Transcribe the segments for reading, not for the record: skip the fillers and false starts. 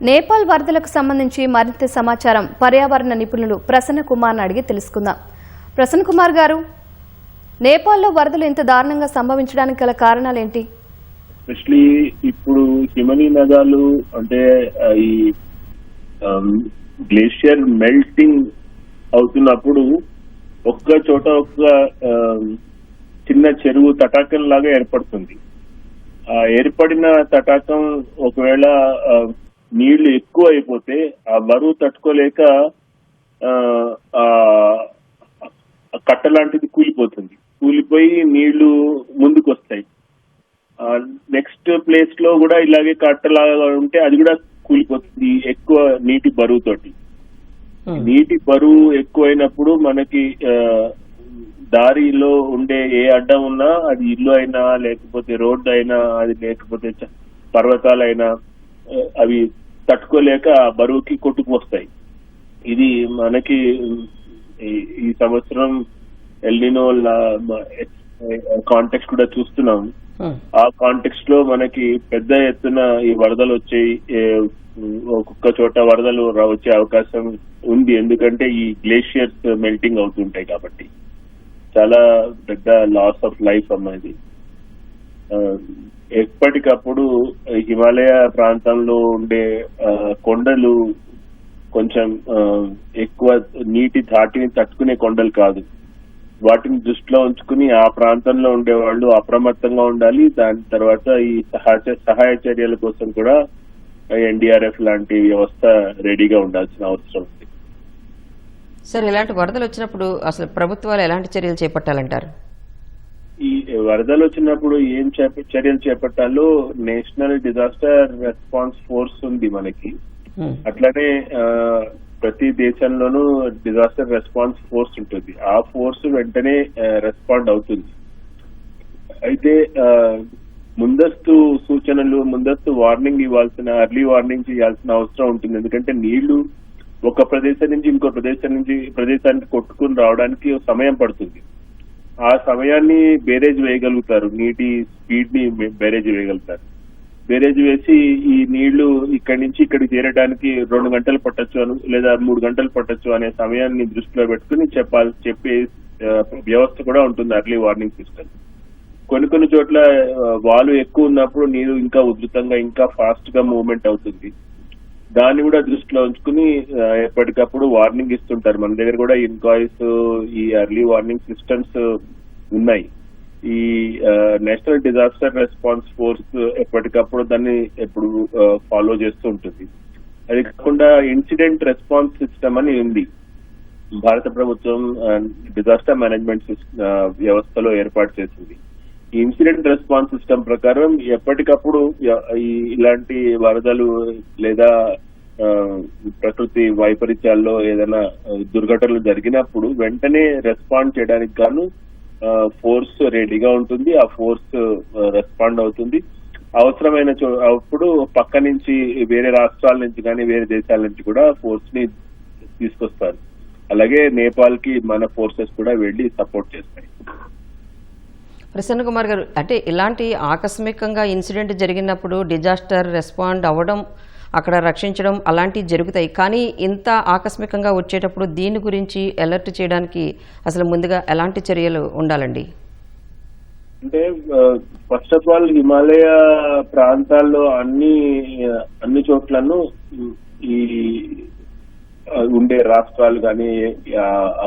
నేపాల్ వరదలకు సంబంధించి మరింత సమాచారం పర్యావరణ నిపుణులు ప్రసన్న కుమార్ని అడిగి తెలుసుకుందాం. ప్రసన్న కుమార్ గారు, నేపాల్లో వరదలు ఇంత దారుణంగా సంభవించడానికి గల కారణాలేంటి? ఎస్పెషలీ ఇప్పుడు హిమనీ నదాలు అంటే ఈ గ్లేషియర్ మెల్టింగ్ అవుతున్నప్పుడు ఒక్క చోట ఒక్క చిన్న చెరువు తటాకం లాగా ఏర్పడుతుంది. ఆ ఏర్పడిన తటాకం ఒకవేళ నీళ్లు ఎక్కువ అయిపోతే ఆ బరువు తట్టుకోలేక కట్ట లాంటిది కూలిపోయి నీళ్లు ముందుకు వస్తాయి. నెక్స్ట్ ప్లేస్ లో కూడా ఇలాగే కట్టలాగా ఉంటే అది కూడా కూలిపోతుంది ఎక్కువ నీటి బరువుతోటి. నీటి బరువు ఎక్కువైనప్పుడు మనకి దారిలో ఉండే ఏ అడ్డం ఉన్నా, అది ఇల్లు అయినా లేకపోతే రోడ్డు అయినా, అది లేకపోతే పర్వతాలైనా, అవి తట్టుకోలేక ఆ బరువుకి కొట్టుకువస్తాయి. ఇది మనకి ఈ సంవత్సరం ఎల్నినో కాంటెక్స్ట్ కూడా చూస్తున్నాం. ఆ కాంటెక్స్ట్ లో మనకి పెద్ద ఎత్తున ఈ వరదలు వచ్చాయి. ఒక్కొక్క చోట వరదలు వచ్చే అవకాశం ఉంది, ఎందుకంటే ఈ గ్లేషియర్స్ మెల్టింగ్ అవుతుంటాయి కాబట్టి. చాలా పెద్ద లాస్ ఆఫ్ లైఫ్ అన్నది. ఎప్పటికప్పుడు హిమాలయ ప్రాంతంలో ఉండే కొండలు కొంచెం ఎక్కువ నీటి ధాటిని తట్టుకునే కొండలు కాదు. వాటిని దృష్టిలో ఉంచుకుని ఆ ప్రాంతంలో ఉండే వాళ్ళు అప్రమత్తంగా ఉండాలి. దాని తర్వాత ఈ సహాయ చర్యల కోసం కూడా ఎన్డీఆర్ఎఫ్ లాంటి వ్యవస్థ రెడీగా ఉండాల్సిన అవసరం ఉంది. సార్, ఇలాంటి వరదలు వచ్చినప్పుడు అసలు ప్రభుత్వాలు ఎలాంటి చర్యలు చేపట్టాలంటారు? ఈ వరదలు వచ్చినప్పుడు ఏం చర్యలు చేపట్టాలో నేషనల్ డిజాస్టర్ రెస్పాన్స్ ఫోర్స్ ఉంది మనకి. అట్లానే ప్రతి దేశంలోనూ డిజాస్టర్ రెస్పాన్స్ ఫోర్స్ ఉంటుంది. ఆ ఫోర్స్ వెంటనే రెస్పాండ్ అవుతుంది. అయితే ముందస్తు సూచనలు, ముందస్తు వార్నింగ్ ఇవ్వాల్సిన, ఎర్లీ వార్నింగ్ ఇవ్వాల్సిన అవసరం ఉంటుంది. ఎందుకంటే నీళ్లు ఒక ప్రదేశం నుంచి ఇంకో ప్రదేశానికి కొట్టుకుని రావడానికి సమయం పడుతుంది. ఆ సమయాన్ని బేరేజ్ వేయగలుగుతారు, నీటి స్పీడ్ ని బేరేజ్ వేయగలుగుతారు. బేరేజ్ వేసి ఈ నీళ్లు ఇక్కడి నుంచి ఇక్కడికి చేరడానికి 2 గంటలు పట్టొచ్చు లేదా 3 గంటలు పట్టొచ్చు అనే సమయాన్ని దృష్టిలో పెట్టుకుని చెప్పే వ్యవస్థ కూడా ఉంటుంది, ఎర్లీ వార్నింగ్ సిస్టమ్. కొన్ని చోట్ల వాలు ఎక్కువ ఉన్నప్పుడు నీరు ఇంకా ఉధృతంగా, ఇంకా ఫాస్ట్ గా మూవ్మెంట్ అవుతుంది. దాన్ని కూడా దృష్టిలో ఉంచుకుని ఎప్పటికప్పుడు వార్నింగ్ ఇస్తుంటారు. మన దగ్గర కూడా ఇన్కాయిస్, ఈ ఎర్లీ వార్నింగ్ సిస్టమ్స్ ఉన్నాయి. ఈ నేషనల్ డిజాస్టర్ రెస్పాన్స్ ఫోర్స్ ఎప్పటికప్పుడు దాన్ని ఎప్పుడు ఫాలో చేస్తూ ఉంటుంది. అది కాకుండా ఇన్సిడెంట్ రెస్పాన్స్ సిస్టమ్ అని ఉంది. భారత ప్రభుత్వం డిజాస్టర్ మేనేజ్మెంట్ వ్యవస్థలో ఏర్పాటు చేసింది. ఈ ఇన్సిడెంట్ రెస్పాన్స్ సిస్టమ్ ప్రకారం ఎప్పటికప్పుడు ఇలాంటి వరదలు లేదా ప్రకృతి వైపరీత్యాల్లో ఏదైనా దుర్ఘటనలు జరిగినప్పుడు వెంటనే రెస్పాండ్ చేయడానికి గాను ఫోర్స్ రెడీగా ఉంటుంది. ఆ ఫోర్స్ రెస్పాండ్ అవుతుంది. అవసరమైన అప్పుడు పక్క నుంచి వేరే రాష్ట్రాల నుంచి కానీ వేరే దేశాల నుంచి కూడా ఫోర్స్ ని తీసుకొస్తారు. అలాగే నేపాల్ కి మన ఫోర్సెస్ కూడా వెళ్లి సపోర్ట్ చేస్తాయి. ప్రసన్న కుమార్ గారు, అంటే ఇలాంటి ఆకస్మికంగా ఇన్సిడెంట్ జరిగినప్పుడు డిజాస్టర్ రెస్పాండ్ అవ్వడం, అక్కడ రక్షించడం అలాంటివి జరుగుతాయి. కానీ ఇంత ఆకస్మికంగా వచ్చేటప్పుడు దీని గురించి అలర్ట్ చేయడానికి అసలు ముందుగా ఎలాంటి చర్యలు ఉండాలండి? అంటే ఫస్ట్ ఆఫ్ ఆల్ హిమాలయ ప్రాంతాల్లో అన్ని చోట్లను ఈ ఉండే రాష్ట్రాలు కానీ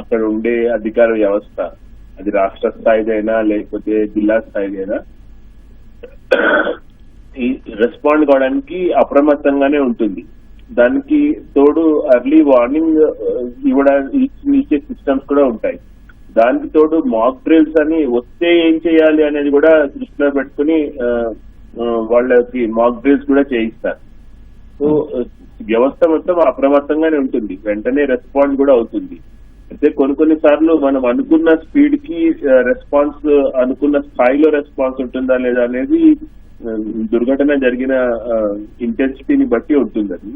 అక్కడ ఉండే అధికార వ్యవస్థ, అది రాష్ట్ర స్థాయిదైనా లేకపోతే జిల్లా స్థాయిదైనా, ఈ రెస్పాండ్ కావడానికి అప్రమత్తంగానే ఉంటుంది. దానికి తోడు ఎర్లీ వార్నింగ్ ఇచ్చే సిస్టమ్స్ కూడా ఉంటాయి. దానికి తోడు మాక్ డ్రిల్స్ అని, వస్తే ఏం చేయాలి అనేది కూడా దృష్టిలో పెట్టుకుని వాళ్ళకి మాక్ డ్రిల్స్ కూడా చేయిస్తారు. సో వ్యవస్థ మొత్తం అప్రమత్తంగానే ఉంటుంది, వెంటనే రెస్పాండ్ కూడా అవుతుంది. అయితే కొన్ని సార్లు మనం అనుకున్న స్పీడ్ కి రెస్పాన్స్, అనుకున్న స్థాయిలో రెస్పాన్స్ ఉంటుందా లేదా అనేది దుర్ఘటన జరిగిన ఇంటెన్సిటీని బట్టి ఉంటుంది అది.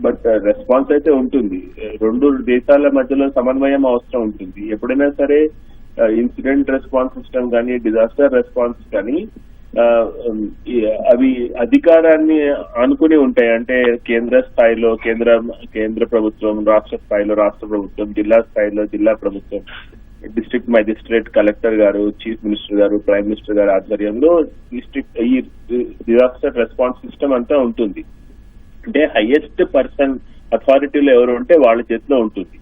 బట్ రెస్పాన్స్ అయితే ఉంటుంది. 2 దేశాల మధ్యలో సమన్వయం అవసరం ఉంటుంది. ఎప్పుడైనా సరే ఇన్సిడెంట్ రెస్పాన్స్ సిస్టమ్ కానీ డిజాస్టర్ రెస్పాన్స్ కానీ అవి అధికారాన్ని ఆనుకుని ఉంటాయి. అంటే కేంద్ర స్థాయిలో కేంద్ర ప్రభుత్వం, రాష్ట్ర స్థాయిలో రాష్ట్ర ప్రభుత్వం, జిల్లా స్థాయిలో జిల్లా ప్రభుత్వం, డిస్ట్రిక్ట్ మెజిస్ట్రేట్, కలెక్టర్ గారు, చీఫ్ మినిస్టర్ గారు, ప్రైమ్ మినిస్టర్ గారు ఆధ్వర్యంలో ఈ డిజాస్టర్ రెస్పాన్స్ సిస్టమ్ అంతా ఉంటుంది. అంటే హైయెస్ట్ పర్సన్ అథారిటీలో ఎవరు ఉంటే వాళ్ళ చేతిలో ఉంటుంది.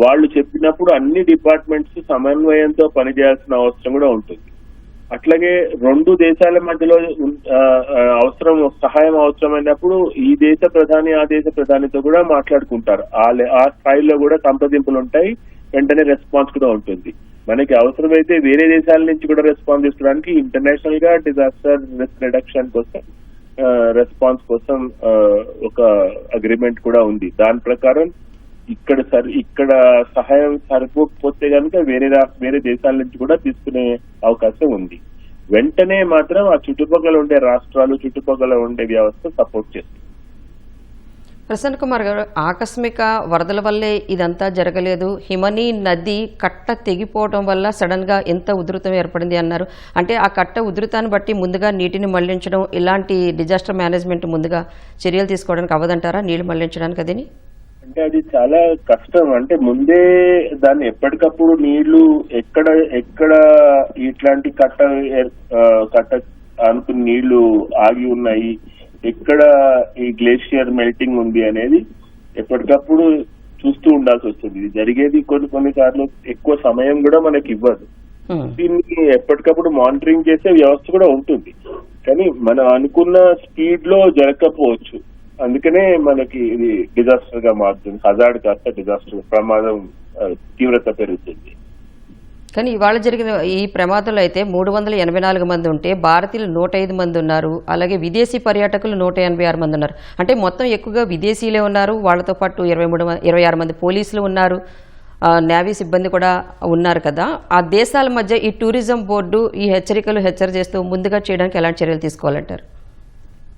వాళ్ళు చెప్పినప్పుడు అన్ని డిపార్ట్మెంట్స్ సమన్వయంతో పనిచేయాల్సిన అవసరం కూడా ఉంటుంది. అట్లాగే రెండు దేశాల మధ్యలో సహాయం అవసరమైనప్పుడు ఈ దేశ ప్రధాని ఆ దేశ ప్రధానితో కూడా మాట్లాడుకుంటారు. ఆ స్థాయిలో కూడా సంప్రదింపులు ఉంటాయి, వెంటనే రెస్పాన్స్ కూడా ఉంటుంది. మనకి అవసరమైతే వేరే దేశాల నుంచి కూడా రెస్పాన్స్ తీసుకోవడానికి ఇంటర్నేషనల్ గా డిజాస్టర్ రిస్క్ రిడక్షన్ కోసం రెస్పాన్స్ కోసం ఒక అగ్రిమెంట్ కూడా ఉంది. దాని ప్రకారం ఇక్కడ సహాయం సరిపోకపోతే కనుక వేరే దేశాల నుంచి కూడా తీసుకునే అవకాశం ఉంది. వెంటనే మాత్రం ఆ చుట్టుపక్కల ఉండే రాష్ట్రాలు, చుట్టుపక్కల ఉండే వ్యవస్థ సపోర్ట్ చేస్తుంది. ప్రసన్న కుమార్ గారు, ఆకస్మిక వరదల వల్లే ఇదంతా జరగలేదు, హిమనీ నది కట్ట తెగిపోవడం వల్ల సడన్ గా ఎంత ఉధృతం ఏర్పడింది అన్నారు. అంటే ఆ కట్ట ఉధృతాన్ని బట్టి ముందుగా నీటిని మళ్లించడం, ఇలాంటి డిజాస్టర్ మేనేజ్మెంట్ ముందుగా చర్యలు తీసుకోవడానికి అవ్వదంటారా నీళ్లు మళ్లించడానికి? అదిని అంటే అది చాలా కష్టం. అంటే ముందే దాన్ని ఎప్పటికప్పుడు నీళ్లు ఎక్కడ ఇట్లాంటి కట్ట అనుకుని నీళ్లు ఆగి ఉన్నాయి, ఎక్కడ ఈ గ్లేషియర్ మెల్టింగ్ ఉంది అనేది ఎప్పటికప్పుడు చూస్తూ ఉండాల్సి వస్తుంది. ఇది జరిగేది కొన్నిసార్లు ఎక్కువ సమయం కూడా మనకి ఇవ్వదు. దీన్ని ఎప్పటికప్పుడు మానిటరింగ్ చేసే వ్యవస్థ కూడా ఉంటుంది. కానీ మనం అనుకున్న స్పీడ్ లో జరగకపోవచ్చు. అందుకనే మనకి ఇది డిజాస్టర్ గా మారుతుంది. హజార్డ్ కాస్త డిజాస్టర్, ప్రమాదం తీవ్రత పెరుగుతుంది. కానీ ఇవాళ జరిగిన ఈ ప్రమాదంలో అయితే 384 మంది ఉంటే భారతీయులు 105 మంది ఉన్నారు. అలాగే విదేశీ పర్యాటకులు 186 మంది ఉన్నారు. అంటే మొత్తం ఎక్కువగా విదేశీయులే ఉన్నారు. వాళ్ళతో పాటు 26 మంది పోలీసులు ఉన్నారు, నేవీ సిబ్బంది కూడా ఉన్నారు కదా. ఆ దేశాల మధ్య ఈ టూరిజం బోర్డు ఈ హెచ్చరికలు చేస్తూ ముందుగా చేయడానికి ఎలాంటి చర్యలు తీసుకోవాలంటారు?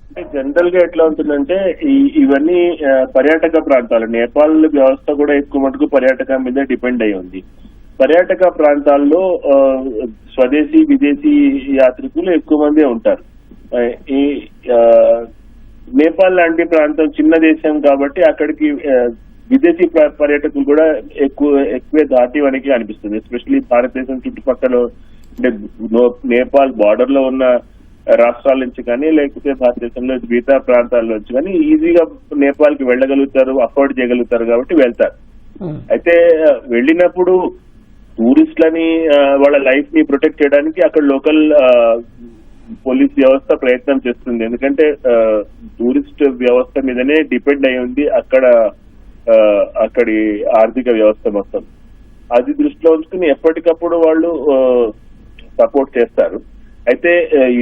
అంటే జనరల్ గా ఎట్లా ఉంటుందంటే ఇవన్నీ పర్యాటక ప్రాంతాలు, నేపాల్ వ్యవస్థ కూడా ఎక్కువ మటుకు పర్యాటకం మీద డిపెండ్ అయి ఉంది. పర్యాటక ప్రాంతాల్లో స్వదేశీ విదేశీ యాత్రికులు ఎక్కువ మందే ఉంటారు. ఈ నేపాల్ లాంటి ప్రాంతం చిన్న దేశం కాబట్టి అక్కడికి విదేశీ పర్యాటకులు కూడా ఎక్కువే దాటి వనికి అనిపిస్తుంది. ఎస్పెషల్లీ భారతదేశం చుట్టుపక్కల అంటే నేపాల్ బార్డర్ లో ఉన్న రాష్ట్రాల నుంచి కానీ, లేకపోతే భారతదేశంలో మిగతా ప్రాంతాల నుంచి కానీ ఈజీగా నేపాల్ కి వెళ్ళగలుగుతారు, అఫోర్డ్ చేయగలుగుతారు కాబట్టి వెళ్తారు. అయితే వెళ్ళినప్పుడు టూరిస్టులని వాళ్ళ లైఫ్ ని ప్రొటెక్ట్ చేయడానికి అక్కడ లోకల్ పోలీస్ వ్యవస్థ ప్రయత్నం చేస్తుంది. ఎందుకంటే టూరిస్ట్ వ్యవస్థ మీదనే డిపెండ్ అయి ఉంది అక్కడి ఆర్థిక వ్యవస్థ మొత్తం. అది దృష్టిలో ఉంచుకుని ఎప్పటికప్పుడు వాళ్ళు సపోర్ట్ చేస్తారు. అయితే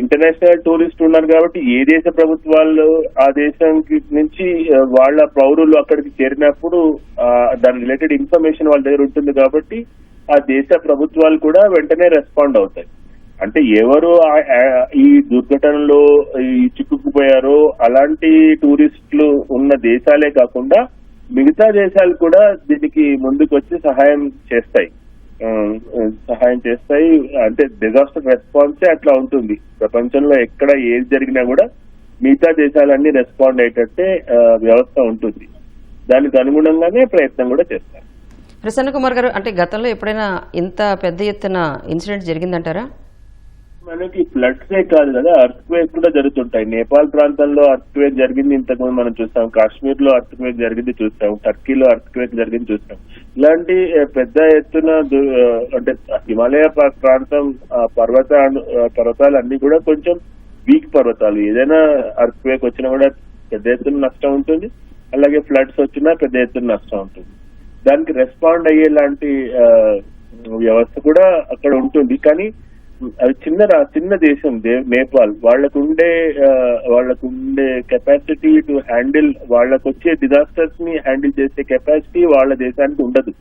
ఇంటర్నేషనల్ టూరిస్ట్ ఉన్నారు కాబట్టి ఏ దేశ ప్రభుత్వాలు ఆ దేశం నుంచి వాళ్ళ పౌరులు అక్కడికి చేరినప్పుడు దాని రిలేటెడ్ ఇన్ఫర్మేషన్ వాళ్ళ దగ్గర ఉంటుంది కాబట్టి ఆ దేశ ప్రభుత్వాలు కూడా వెంటనే రెస్పాండ్ అవుతాయి. అంటే ఎవరు ఈ దుర్ఘటనలో చిక్కుకుపోయారో అలాంటి టూరిస్టులు ఉన్న దేశాలే కాకుండా మిగతా దేశాలు కూడా దీనికి ముందుకు వచ్చి సహాయం చేస్తాయి. అంటే డిజాస్టర్ రెస్పాన్సే అట్లా ఉంటుంది. ప్రపంచంలో ఎక్కడ ఏది జరిగినా కూడా మిగతా దేశాలన్నీ రెస్పాండ్ అయ్యేటట్టే వ్యవస్థ ఉంటుంది. దానికి అనుగుణంగానే ప్రయత్నం కూడా చేస్తారు. ప్రసన్న కుమార్ గారు, అంటే గతంలో ఎప్పుడైనా ఇంత పెద్ద ఎత్తున ఇన్సిడెంట్ జరిగిందంటారా? మనకి ఫ్లడ్సే కాదు కదా, అర్త్క్వేక్ కూడా జరుగుతుంటాయి. నేపాల్ ప్రాంతంలో అర్త్క్వేక్ జరిగింది ఇంతకుముందు మనం చూస్తాం, కాశ్మీర్ లో అర్త్క్వేక్ జరిగింది చూస్తాం, టర్కీలో అర్త్క్వేక్ జరిగింది చూస్తాం. ఇలాంటి పెద్ద ఎత్తున అంటే హిమాలయ ప్రాంతం పర్వతాలు అన్ని కూడా కొంచెం వీక్ పర్వతాలు. ఏదైనా అర్త్క్వేక్ వచ్చినా కూడా పెద్ద ఎత్తున నష్టం ఉంటుంది, అలాగే ఫ్లడ్స్ వచ్చినా పెద్ద ఎత్తున నష్టం ఉంటుంది. దానికి రెస్పాండ్ అయ్యేలాంటి వ్యవస్థ కూడా అక్కడ ఉంటుంది. కానీ అది చిన్న దేశం నేపాల్, వాళ్ళకుండే కెపాసిటీ టు హ్యాండిల్, వాళ్ళకు వచ్చే డిజాస్టర్స్ ని హ్యాండిల్ చేసే కెపాసిటీ వాళ్ళ దేశానికి ఉండదు.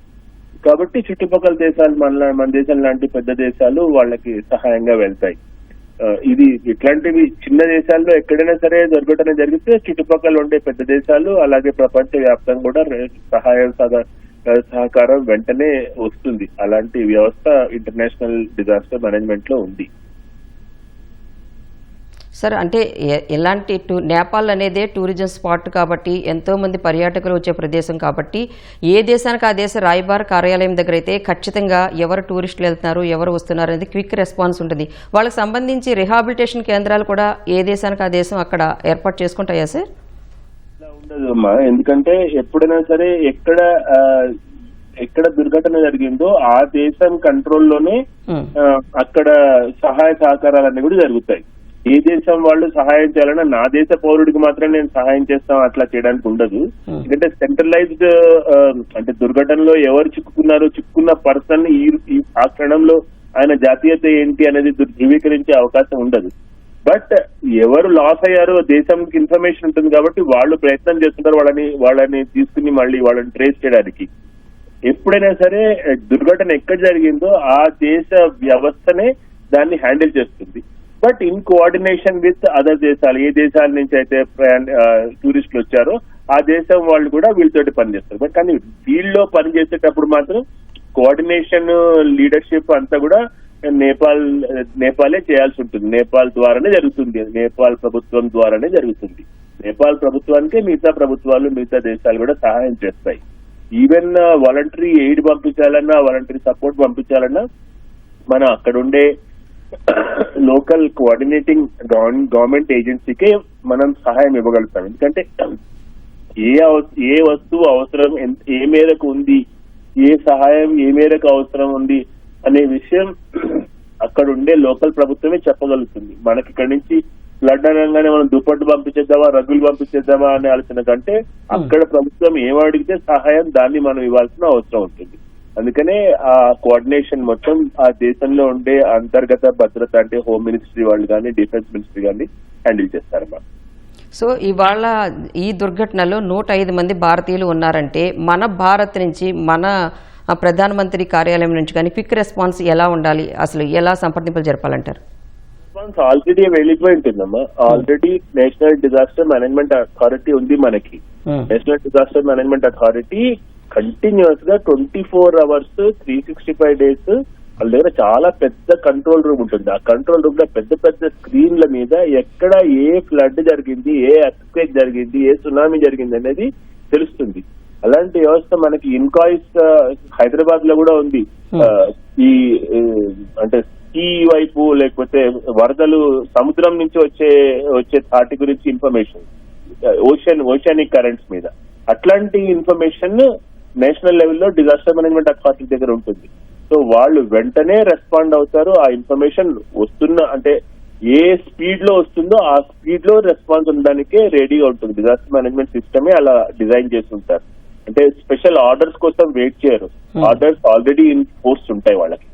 కాబట్టి చుట్టుపక్కల దేశాలు మన దేశం లాంటి పెద్ద దేశాలు వాళ్ళకి సహాయంగా వెళ్తాయి. ఇది ఇట్లాంటివి చిన్న దేశాల్లో ఎక్కడైనా సరే దుర్ఘటన జరిగితే చుట్టుపక్కల ఉండే పెద్ద దేశాలు అలాగే ప్రపంచ వ్యాప్తంగా కూడా సహకారం వెంటనే వస్తుంది. అలాంటి వ్యవస్థ ఇంటర్నేషనల్ డిజాస్టర్ మేనేజ్మెంట్ లో ఉంది. సార్ అంటే ఎలాంటి నేపాల్ అనేదే టూరిజం స్పాట్ కాబట్టి ఎంతోమంది పర్యాటకులు వచ్చే ప్రదేశం కాబట్టి ఏ దేశానికి ఆ దేశ రాయబార కార్యాలయం దగ్గర అయితే ఖచ్చితంగా ఎవరు టూరిస్టులు వెళ్తున్నారు ఎవరు వస్తున్నారు అనేది క్విక్ రెస్పాన్స్ ఉంటుంది. వాళ్ళకి సంబంధించి రిహాబిలిటేషన్ కేంద్రాలు కూడా ఏ దేశానికి ఆ దేశం అక్కడ ఏర్పాటు చేసుకుంటాయా సార్? ఉండదు అమ్మా, ఎందుకంటే ఎప్పుడైనా సరే ఎక్కడ దుర్ఘటన జరిగిందో ఆ దేశం కంట్రోల్లోనే అక్కడ సహాయ సహకారాలన్నీ కూడా జరుగుతాయి. ఏ దేశం వాళ్ళు సహాయం చేయాలన్నా నా దేశ పౌరుడికి మాత్రం నేను సహాయం చేస్తాం అట్లా చేయడానికి ఉండదు. ఎందుకంటే సెంట్రలైజ్డ్ అంటే దుర్ఘటనలో ఎవరు చిక్కుకున్న పర్సన్ ఆ క్షణంలో ఆయన జాతీయత ఏంటి అనేది ధృవీకరించే అవకాశం ఉండదు. బట్ ఎవరు లాస్ అయ్యారో దేశంకి ఇన్ఫర్మేషన్ ఉంటుంది కాబట్టి వాళ్ళు ప్రయత్నం చేస్తుంటారు వాళ్ళని తీసుకుని మళ్ళీ వాళ్ళని ట్రేస్ చేయడానికి. ఎప్పుడైనా సరే దుర్ఘటన ఎక్కడ జరిగిందో ఆ దేశ వ్యవస్థనే దాన్ని హ్యాండిల్ చేస్తుంది. But in coordination with other దేశాలు, ఏ దేశాల నుంచి అయితే టూరిస్టులు వచ్చారో ఆ దేశం వాళ్ళు కూడా వీళ్ళతోటి పనిచేస్తారు. బట్ కానీ ఫీల్డ్ లో పనిచేసేటప్పుడు మాత్రం కోఆర్డినేషన్ లీడర్షిప్ అంతా కూడా నేపాలే చేయాల్సి ఉంటుంది. నేపాల్ ద్వారానే జరుగుతుంది, నేపాల్ ప్రభుత్వం ద్వారానే జరుగుతుంది. నేపాల్ ప్రభుత్వానికే మిగతా ప్రభుత్వాలు మిగతా దేశాలు కూడా సహాయం చేస్తాయి. ఈవెన్ వాలంటరీ ఎయిడ్ పంపించాలన్నా వాలంటరీ సపోర్ట్ పంపించాలన్నా మనం అక్కడ ఉండే లోకల్ కోఆర్డినేటింగ్ గవర్నమెంట్ ఏజెన్సీకే మనం సహాయం ఇవ్వగలుగుతాం. ఎందుకంటే ఏ వస్తువు అవసరం ఏ మేరకు ఉంది, ఏ సహాయం ఏ మేరకు అవసరం ఉంది అనే విషయం అక్కడ ఉండే లోకల్ ప్రభుత్వమే చెప్పగలుగుతుంది. మనకి ఇక్కడ నుంచి ఫ్లడ్ అనగానే మనం దుప్పట్లు పంపించేద్దామా రగ్గులు పంపించేద్దామా అనే ఆలోచన కంటే అక్కడ ప్రభుత్వం ఏమడిగితే సహాయం దాన్ని మనం ఇవ్వాల్సిన అవసరం ఉంటుంది. అందుకనే ఆ కోఆర్డినేషన్ మొత్తం ఆ దేశంలో ఉండే అంతర్గత భద్రత అంటే హోమ్ మినిస్ట్రీ వాళ్ళు కానీ డిఫెన్స్ మినిస్ట్రీ కానీ హ్యాండిల్ చేస్తారన్నమాట. సో ఇవాళ ఈ దుర్ఘటనలో 105 మంది భారతీయులు ఉన్నారంటే మన భారత్ నుంచి మన ప్రధానమంత్రి కార్యాలయం నుంచి కానీ క్విక్ రెస్పాన్స్ ఎలా ఉండాలి, అసలు ఎలా సంప్రదింపులు జరపాలంటారు? రెస్పాన్స్ ఆల్రెడీ వెళ్ళిపోయి ఉంటుందమ్మా. Already national disaster management authority ఉంది మనకి. National disaster management authority continuous గా 24 hours 365 days వాళ్ళ దగ్గర చాలా పెద్ద కంట్రోల్ రూమ్ ఉంటుంది. ఆ కంట్రోల్ రూమ్ లో పెద్ద పెద్ద స్క్రీన్ల మీద ఎక్కడ ఏ ఫ్లడ్ జరిగింది, ఏ ఎర్త్క్వేక్ జరిగింది, ఏ సునామీ జరిగింది అనేది తెలుస్తుంది. అలాంటి వ్యవస్థ మనకి ఇన్కాయిస్ హైదరాబాద్ లో కూడా ఉంది. ఈ అంటే సీ వైపు లేకపోతే వరదలు సముద్రం నుంచి వచ్చే ధాటి గురించి ఇన్ఫర్మేషన్, ఓషనిక్ కరెంట్స్ మీద అట్లాంటి ఇన్ఫర్మేషన్ నేషనల్ లెవెల్లో డిజాస్టర్ మేనేజ్మెంట్ అథారిటీ దగ్గర ఉంటుంది. సో వాళ్ళు వెంటనే రెస్పాండ్ అవుతారు. ఆ ఇన్ఫర్మేషన్ అంటే ఏ స్పీడ్ లో వస్తుందో ఆ స్పీడ్ లో రెస్పాన్స్ ఉండడానికే రెడీగా ఉంటుంది. డిజాస్టర్ మేనేజ్మెంట్ సిస్టమే అలా డిజైన్ చేసి ఉంటారు. అంటే స్పెషల్ ఆర్డర్స్ కోసం వెయిట్ చేయరు, ఆర్డర్స్ ఆల్రెడీ ఇన్ ఫోర్స్ ఉంటాయి వాళ్ళకి.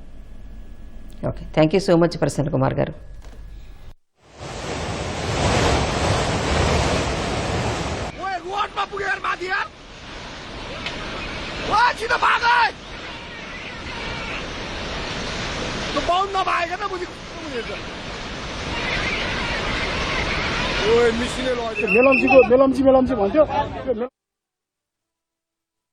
Okay, thank you so much Prasanna Kumar గారు. मेलम्ची भन्थ्यो